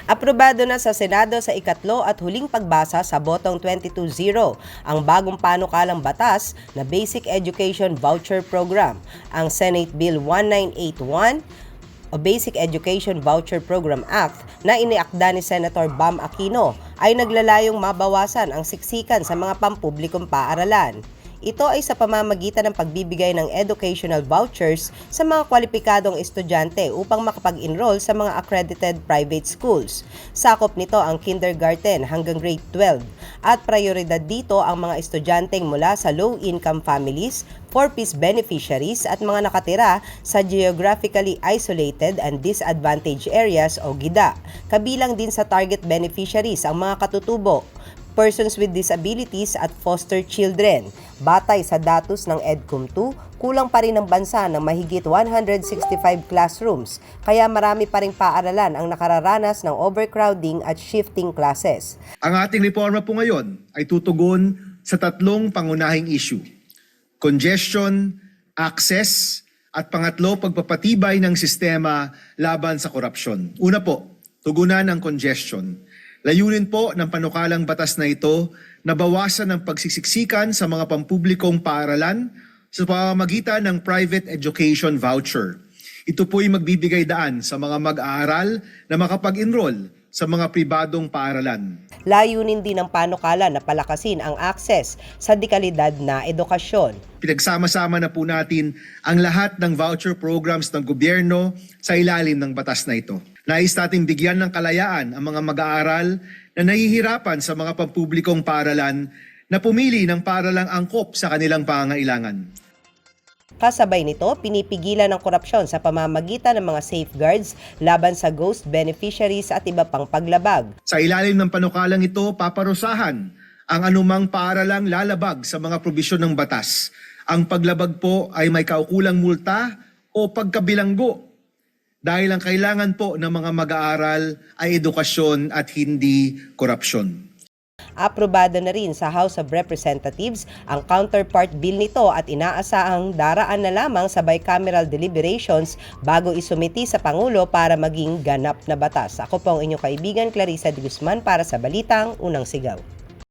Aprobado na sa Senado sa ikatlo at huling pagbasa sa botong 22-0 ang bagong panukalang batas na Basic Education Voucher Program, ang Senate Bill 1981 o Basic Education Voucher Program Act na iniakda ni Senator Bam Aquino ay naglalayong mabawasan ang siksikan sa mga pampublikong paaralan. Ito ay sa pamamagitan ng pagbibigay ng educational vouchers sa mga kwalipikadong estudyante upang makapag-enroll sa mga accredited private schools. Sakop nito ang kindergarten hanggang grade 12 at prioridad dito ang mga estudyanteng mula sa low-income families, 4-piece beneficiaries at mga nakatira sa geographically isolated and disadvantaged areas o GIDA. Kabilang din sa target beneficiaries ang mga katutubo, persons with disabilities at foster children. Batay sa datos ng EDCOM2, kulang pa rin ang bansa ng mahigit 165 classrooms, kaya marami pa ring paaralan ang nakararanas ng overcrowding at shifting classes. Ang ating reforma po ngayon ay tutugon sa tatlong pangunahing issue: congestion, access, at pangatlo, pagpapatibay ng sistema laban sa korupsyon. Una po, tugunan ang congestion. Layunin po ng panukalang batas na ito na bawasan ang pagsisiksikan sa mga pampublikong paaralan sa pamamagitan ng private education voucher. Ito po'y magbibigay daan sa mga mag-aaral na makapag-enroll sa mga pribadong paaralan. Layunin din ng panukala na palakasin ang access sa dekalidad na edukasyon. Pinagsama-sama na po natin ang lahat ng voucher programs ng gobyerno sa ilalim ng batas na ito. Nais natin bigyan ng kalayaan ang mga mag-aaral na nahihirapan sa mga pampublikong paaralan na pumili ng paaralang angkop sa kanilang pangangailangan. Kasabay nito, pinipigilan ng korupsyon sa pamamagitan ng mga safeguards laban sa ghost beneficiaries at iba pang paglabag. Sa ilalim ng panukalang ito, paparusahan ang anumang paaralang lalabag sa mga probisyon ng batas. Ang paglabag po ay may kaukulang multa o pagkabilanggo, dahil ang kailangan po ng mga mag-aaral ay edukasyon at hindi korupsyon. Aprobado na rin sa House of Representatives ang counterpart bill nito at inaasahang daraan na lamang sa bicameral deliberations bago isumiti sa Pangulo para maging ganap na batas. Ako po ang inyong kaibigan Clarissa de Guzman para sa Balitang Unang Sigaw.